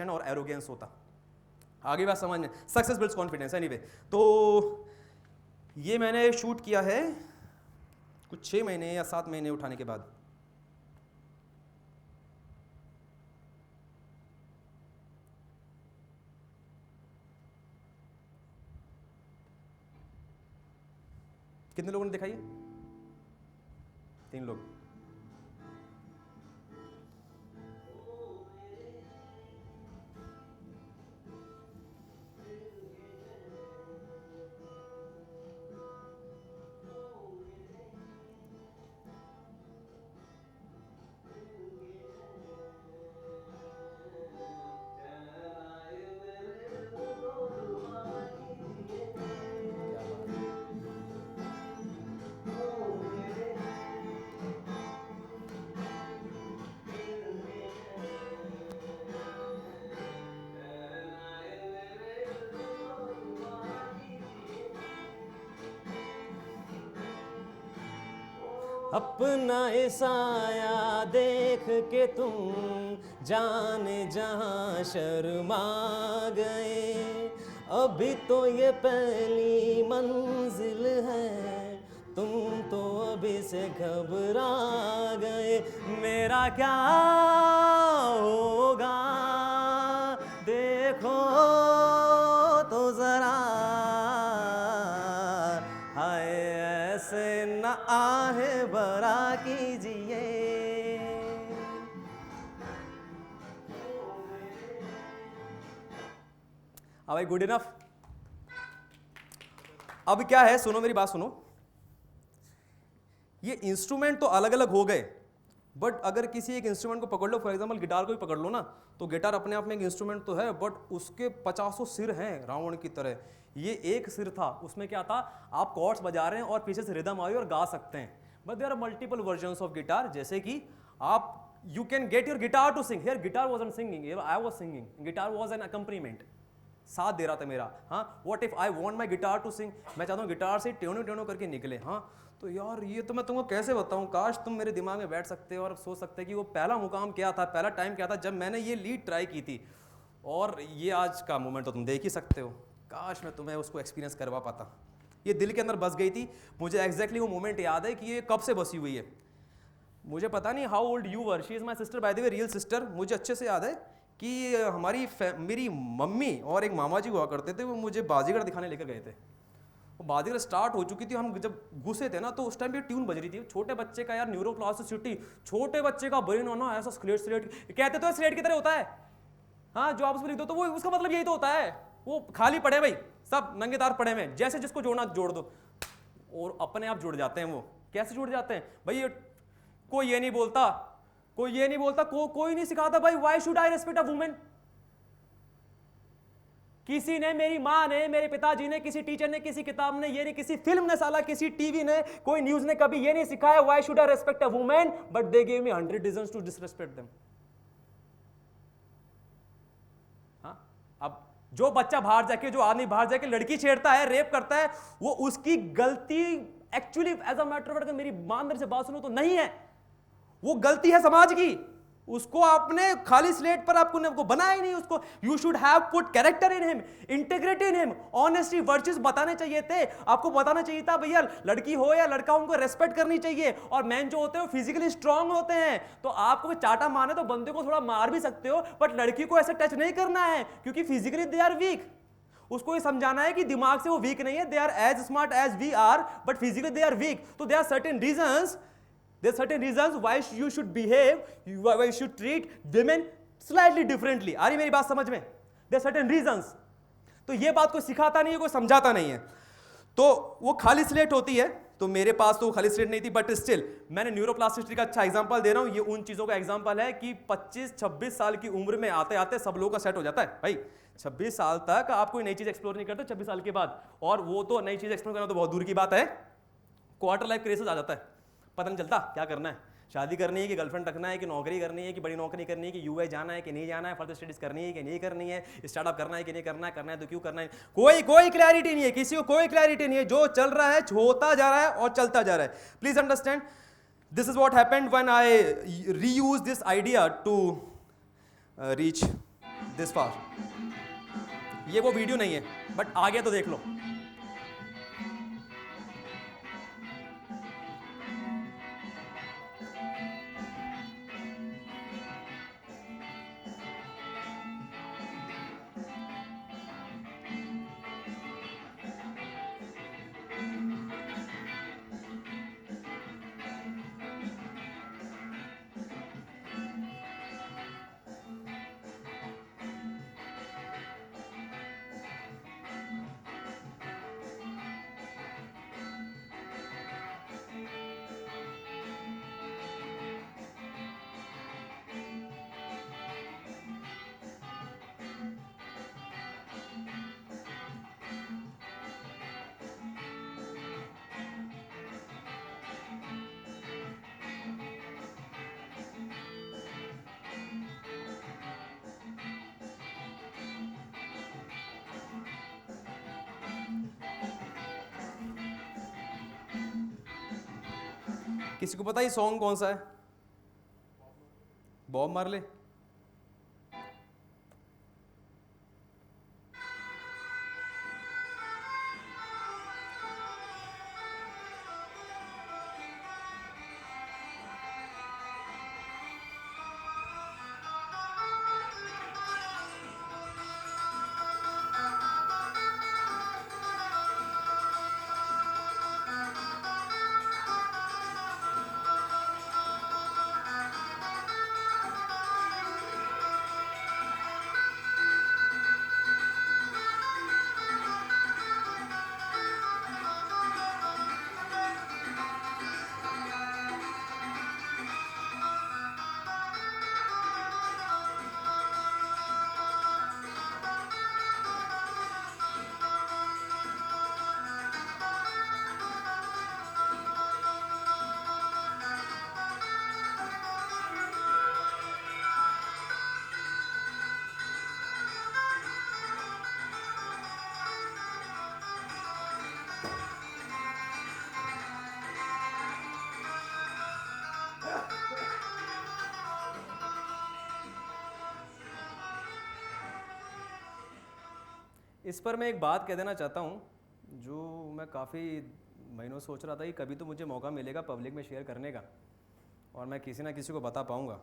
और एरोगेंस होता। आगे बात समझ में, सक्सेस बिल्ड्स कॉन्फिडेंस। एनीवे, तो ये मैंने शूट किया है कुछ 6 महीने या 7 महीने उठाने के बाद। कितने लोगों ने दिखाई? 3 लोग। अपना साया देख के तुम जाने जहां शर्मा गए, अभी तो ये पहली मंजिल है, तुम तो अभी से घबरा गए। मेरा क्या होगा देखो तो जरा, हाय ऐसे न आहे भरा कीजिए। अब गुड इनफ। अब क्या है, सुनो मेरी बात सुनो। ये इंस्ट्रूमेंट तो अलग अलग हो गए, बट अगर किसी एक इंस्ट्रूमेंट को पकड़ लो, फॉर एग्जांपल गिटार को भी पकड़ लो ना, तो गिटार अपने आप में एक इंस्ट्रूमेंट तो है, बट उसके 50 सिर हैं रावण की तरह। ये एक सिर था, उसमें क्या था, आप कॉर्ड्स बजा रहे हैं और पीछे से रिदम आई और गा सकते हैं। But there are multiple versions of guitar, जैसे कि आप you can get your guitar to sing. Here guitar wasn't singing, I was singing, guitar was an accompaniment, साथ दे रहा था मेरा। हाँ, what if I want my guitar to sing, मैं चाहता हूँ गिटार से टेनो टेनो करके निकले। हाँ, तो यार ये तो मैं तुमको कैसे बताऊँ, काश तुम मेरे दिमाग में बैठ सकते और सोच सकते कि वो पहला मुकाम क्या था, पहला टाइम क्या था जब मैंने ये लीड ट्राई की थी, और ये आज का मोमेंट तो तुम देख ही सकते हो। काश मैं तुम्हें उसको एक्सपीरियंस करवा पाता। ये दिल के अंदर बस गई थी। मुझे एग्जैक्टली वो मोमेंट याद है कि ये कब से बसी हुई है। मुझे पता नहीं how old you were, she is my sister by the way, real sister. मुझे अच्छे से याद है कि मेरी मम्मी और एक मामा जी हुआ करते थे, वो मुझे बाजीगर दिखाने लेकर गए थे। वो बाजीगर स्टार्ट हो चुकी थी, हम जब घुसे थे ना तो उस टाइम भी ट्यून बज रही थी। छोटे बच्चे का यार न्यूरोप्लास्टिसिटी, छोटे बच्चे का ब्रेन होना ऐसा स्लेट कहते तो स्लेट की तरह होता है। हाँ, जो आप उसमें लिख दो तो वो उसका मतलब यही तो होता है, वो खाली पड़े भाई, सब नंगे तार पड़े में, जैसे जिसको जोड़ना जोड़ दो और अपने आप जुड़ जाते हैं। वो कैसे जुड़ जाते हैं भाई, कोई ये नहीं बोलता, कोई ये नहीं बोलता, कोई नहीं सिखाता भाई, why should I respect a women. किसी ने, मेरी माँ ने, मेरे पिताजी ने, किसी टीचर ने, किसी किताब ने, ये नहीं किसी फिल्म ने, साला किसी टीवी ने, कोई न्यूज ने कभी ये नहीं सिखाया why should I respect a women, but they give me 100 reasons to disrespect them. हाँ, अब जो बच्चा बाहर जाके, जो आदमी बाहर जाके लड़की छेड़ता है, रेप करता है, वो उसकी गलती actually as a matter of fact, अगर मेरी ईमानदारी से बात सुनो तो नहीं है, वो गलती है समाज की। उसको आपने खाली स्लेट पर आपको बनाया ही नहीं उसको। You should have put character in him, integrity in him, honesty, virtuous बताने चाहिए थे। आपको बताना चाहिए था भैया, लड़की हो या लड़का, उनको रेस्पेक्ट करनी चाहिए। और मैन जो होते हैं वो फिजिकली स्ट्रांग होते हैं, तो आपको चाटा मारने तो बंदे को थोड़ा मार भी सकते हो, बट लड़की को ऐसे टच नहीं करना है, क्योंकि फिजिकली दे आर वीक। उसको ये समझाना है कि दिमाग से वो वीक नहीं है, they are as smart as we are, but physically they are weak. तो they are certain reasons, there are certain reasons why you should behave, why you should treat women slightly differently। आ रही मेरी बात समझ में? there are certain reasons। तो ये बात कोई सिखाता नहीं है, कोई समझाता नहीं है, तो वो खाली स्लेट होती है। तो मेरे पास तो खाली स्लेट नहीं थी, बट स्टिल मैंने न्यूरोप्लास्टिसिटी का अच्छा एग्जांपल दे रहा हूं। ये उन चीजों का एग्जांपल है कि 25-26 साल की उम्र में आते आते सब लोगों का सेट हो जाता है भाई। 26 साल तक आप कोई नई चीज एक्सप्लोर नहीं करते, 26 साल के बाद, और वो तो नई चीज एक्सप्लोर करना तो बहुत दूर की बात है, क्वार्टर लाइफ क्राइसिस आ जाता है, पता नहीं चलता क्या करना है, शादी करनी है कि गर्लफ्रेंड रखना है कि नौकरी करनी है कि बड़ी नौकरी करनी है कि यूएस जाना है कि नहीं जाना है, फर्दर स्टडीज करनी है कि नहीं करनी है, स्टार्टअप करना है कि नहीं करना है तो क्यों करना है, कोई क्लैरिटी नहीं है, किसी को कोई क्लैरिटी नहीं है। जो चल रहा है होता जा रहा है और चलता जा रहा है। Please understand, this is what happened when I reuse this idea to reach this far. ये वो वीडियो नहीं है, बट आ गया तो देख लो। किसी को पता ये सॉन्ग कौन सा है? Bob Marley. इस पर मैं एक बात कह देना चाहता हूँ जो मैं काफ़ी महीनों सोच रहा था कि कभी तो मुझे मौका मिलेगा पब्लिक में शेयर करने का और मैं किसी ना किसी को बता पाऊँगा।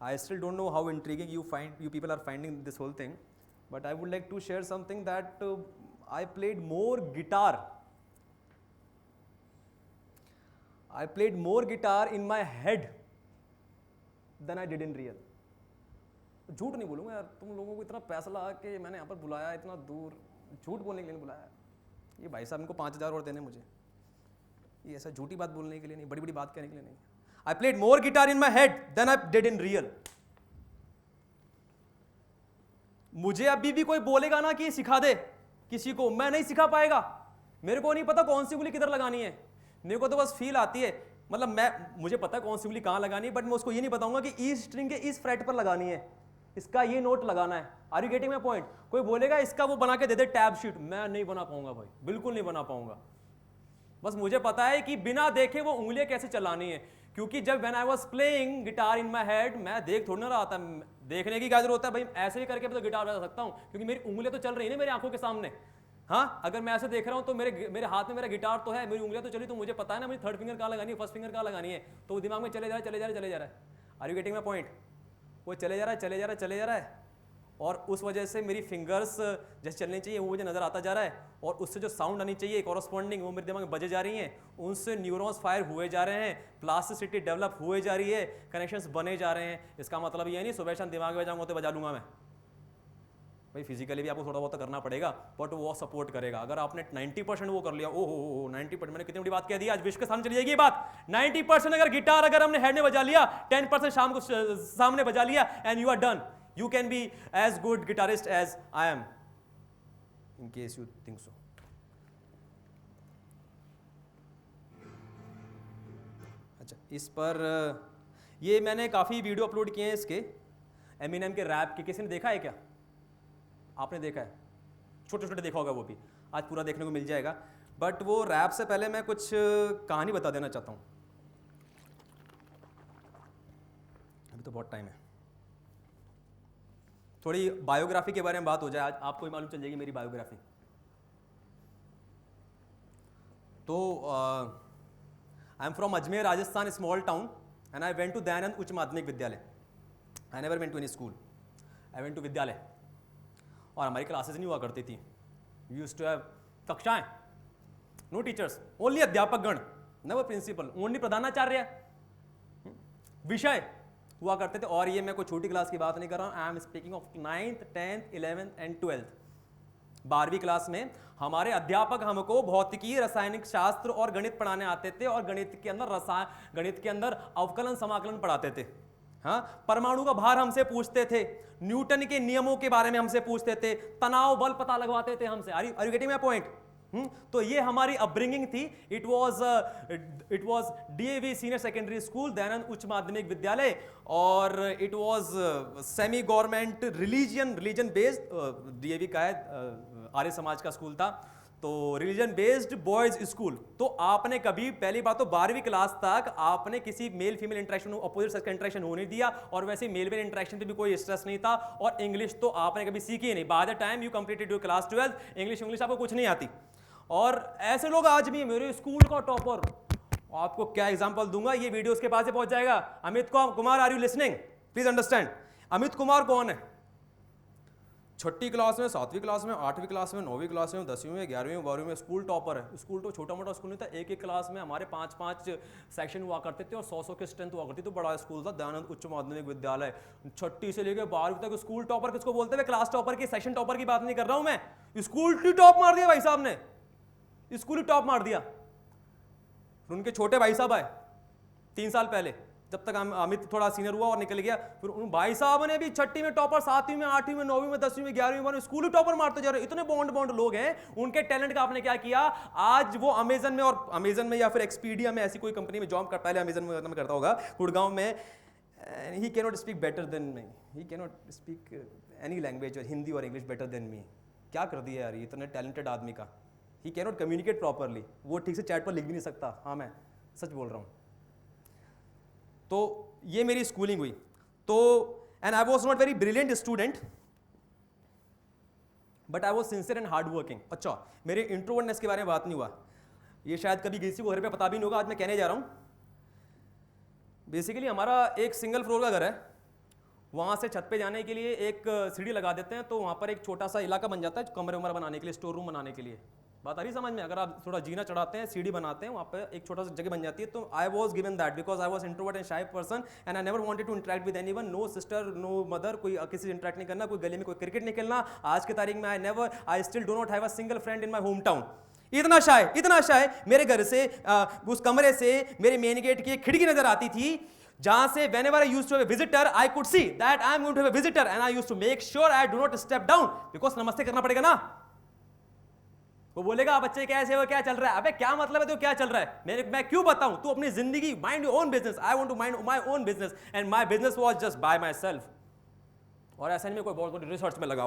I still don't know how intriguing you people are finding this whole thing, but I would like to share something that I played more guitar in my head than I did in real. झूठ नहीं बोलूँगा यार, तुम लोगों को इतना पैसा लगा के मैंने यहाँ पर बुलाया, इतना दूर, झूठ बोलने के लिए नहीं बुलाया। ये भाई साहब इनको 5,000 और देने मुझे, ये ऐसा झूठी बात बोलने के लिए नहीं, बड़ी बड़ी बात कहने के लिए नहीं। I played more guitar in my head than I did in real. मुझे अभी भी कोई बोलेगा ना कि सिखा दे किसी को, मैं नहीं सिखा पाएगा। मेरे को नहीं पता कौन सी उंगली किधर लगानी है, मेरे को तो बस फील आती है, मतलब मुझे पता है कौन सी उंगली कहाँ लगानी है, बट मैं उसको ये नहीं बताऊंगा कि इस स्ट्रिंग के इस फ्रेट पर लगानी है, इसका ये नोट लगाना है। Are you getting my point? कोई बोलेगा इसका वो बना के दे दे टैब शीट, मैं नहीं बना पाऊंगा भाई, बिल्कुल नहीं बना पाऊंगा। बस मुझे पता है कि बिना देखे वो उंगलियां कैसे चलानी है, क्योंकि जब when I was playing guitar in my head, मैं देख थोड़ी ना रहा था, देखने की क्या जरूरत है भाई, ऐसे ही करके मैं तो गिटार बजा सकता हूं, क्योंकि मेरी उंगलियां तो चल रही है ना मेरी आंखों के सामने। हाँ, अगर मैं ऐसे देख रहा हूं तो मेरे हाथ में मेरा गिटार तो है, मेरी उंगलियां तो चली, तो मुझे पता है ना मेरी थर्ड फिंगर कहाँ लगानी है, फर्स्ट फिंगर कहाँ लगानी है, तो वो दिमाग में चले जा रहा है। Are you getting my point? वो चले जा रहा है और उस वजह से मेरी फिंगर्स जैसे चलनी चाहिए वो मुझे नज़र आता जा रहा है, और उससे जो साउंड आनी चाहिए कॉरस्पॉन्डिंग वो मेरे दिमाग में बजे जा रही हैं, उनसे न्यूरॉन्स फायर हुए जा रहे हैं, प्लास्टिसिटी डेवलप हुए जा रही है, कनेक्शंस बने जा रहे हैं। इसका मतलब ये नहीं सुबह शाम दिमाग में जाऊँगा तो बजा लूँगा मैं भाई, फिजिकली भी आपको थोड़ा बहुत करना पड़ेगा, बट वो सपोर्ट करेगा। अगर आपने 90% वो कर लिया, ओहो 90%, मैंने कितनी बड़ी बात कह दी, आज विश्व के सामने चली जाएगी ये बात। 90% अगर गिटार अगर हमने हेड में बजा लिया, 10% शाम को सामने बजा लिया, and you are done. You can be as good guitarist as I am, in case you think so. अच्छा, इस पर ये मैंने काफ़ी वीडियो अपलोड किए हैं इसके, एमिनेम के रैप के। किसी ने देखा है क्या? आपने देखा है? छोटे छोटे देखा होगा वो भी, आज पूरा देखने को मिल जाएगा। बट वो रैप से पहले मैं कुछ कहानी बता देना चाहता हूँ, अभी तो बहुत टाइम है, थोड़ी बायोग्राफी के बारे में बात हो जाए, आज आपको भी मालूम चल जाएगी मेरी बायोग्राफी। तो I am from Ajmer Rajasthan, small town, and I went to Dayanand उच्च माध्यमिक विद्यालय। I never went to any school, I went to विद्यालय। और हमारी क्लासेस नहीं हुआ करती थी, यूज्ड टू हैव कक्षाएं, नो टीचर्स, ओनली अध्यापकगण, नेवर प्रिंसिपल, ओनली प्रधानाचार्य, विषय हुआ करते थे। और ये मैं कोई छोटी क्लास की बात नहीं कर रहा हूँ, I am speaking of 9th, 10th, 11th and 12th। 12वीं क्लास में हमारे अध्यापक हमको भौतिकी, रासायनिक शास्त्र और गणित पढ़ाने आते थे, और गणित के अंदर अवकलन समाकलन पढ़ाते थे। हाँ, परमाणु का भार हमसे पूछते थे, न्यूटन के नियमों के बारे में हमसे पूछते थे, तनाव बल पता लगवाते थे हमसे। Are you getting my point? तो ये हमारी अपब्रिंगिंग थी। It was DAV senior secondary school, Dayanand उच्च माध्यमिक विद्यालय, और it was semi government religion based, DAV का है, आर्य समाज का स्कूल था, तो रिलीजन बेस्ड बॉयज स्कूल। तो आपने कभी, पहली बात तो 12वीं क्लास तक आपने किसी male female interaction, opposite sex का इंटरेक्शन होने दिया, और वैसे मेल मेल इंटरेक्शन पे भी कोई स्ट्रेस नहीं था, और इंग्लिश तो आपने कभी सीखी ही नहीं। By the time you completed your class 12 English आपको कुछ नहीं आती। और ऐसे लोग आज भी, मेरे स्कूल का टॉपर, आपको क्या एग्जांपल दूंगा, ये वीडियो उसके पास से पहुंच जाएगा। Amit Kumar, are you listening? Please understand, Amit Kumar कौन है? 6ठी क्लास में, 7वीं क्लास में, 8वीं क्लास में, 9वीं क्लास में, 10वीं में, 11वीं में, 12वीं में स्कूल टॉपर है। स्कूल तो छोटा मोटा स्कूल नहीं था, एक एक क्लास में हमारे 5-5 सेक्शन हुआ करते थे, और 100 की स्ट्रेंथ हुआ करती। तो बड़ा स्कूल था दयानंद उच्च माध्यमिक विद्यालय। 6ठी से लेकर 12वीं तक स्कूल टॉपर किसको बोलते हैं? क्लास टॉपर की, सेक्शन टॉपर की बात नहीं कर रहा हूं मैं। स्कूल की टॉप मार दिया भाई साहब ने, स्कूल ही टॉप मार दिया। उनके छोटे भाई साहब आए 3 साल पहले, जब तक अमित थोड़ा सीनियर हुआ और निकल गया, फिर उन भाई साहब ने भी 6ठी में टॉपर, 7वीं में, 8वीं में, 9वीं में, 10वीं में, 11वीं में स्कूल ही टॉपर मारते जा रहे। इतने बॉन्ड लोग हैं, उनके टैलेंट का आपने क्या किया? आज वो अमेजन में, और अमेजन में या फिर एक्सपीडिया में, ऐसी कोई कंपनी में जॉब कर, पहले अमेजन में करता होगा, गुड़गांव में। He can not speak better than me, he can not speak any language, और हिंदी और इंग्लिश बेटर देन मी। क्या कर दिया यार ये इतने टैलेंटेड आदमी का। He can not communicate properly, वो ठीक से चैट पर लिख भी नहीं सकता। हाँ, मैं सच बोल रहा हूँ। तो ये मेरी स्कूलिंग हुई। तो and I was not very brilliant student, but I was sincere and hard working. अच्छा, मेरे इंट्रोवर्टनेस के बारे में बात नहीं हुआ, ये शायद कभी किसी को घर पे पता भी नहीं होगा, आज मैं कहने जा रहा हूँ। बेसिकली हमारा एक सिंगल फ्लोर का घर है, वहाँ से छत पे जाने के लिए एक सीढ़ी लगा देते हैं, तो वहाँ पर एक छोटा सा इलाका बन जाता है कमरे उमरा बनाने के लिए, स्टोर रूम बनाने के लिए। बात आ रही समझ में? अगर आप थोड़ा जीना चढ़ाते हैं, सीढ़ी बनाते हैं, वहाँ पे एक छोटा सा जगह बन जाती है। तो I was given that because I was introvert and shy person, and I never wanted to interact with anyone, no sister, no mother, कोई किसी से इंटरेक्ट नहीं करना, कोई गली में कोई क्रिकेट नहीं खेलना। आज की तारीख में I still do not have a single friend in my home town. इतना शाय मेरे घर से, उस कमरे से मेरे मेन गेट की एक खिड़की नजर आती थी, जहां से whenever I used to have a visitor, I could see that I am going to have a visitor, and I used to make sure I do not step down because नमस्ते करना पड़ेगा ना। वो बोलेगा बच्चे कैसे हो, क्या चल रहा है? अबे क्या मतलब है तो क्या चल रहा है? मैं क्यों बताऊं? तू अपनी जिंदगी, mind your own business. I want to mind my own business, and my business was just by myself. और ऐसा नहीं मैं कोई बहुत बड़ी रिसर्च में लगा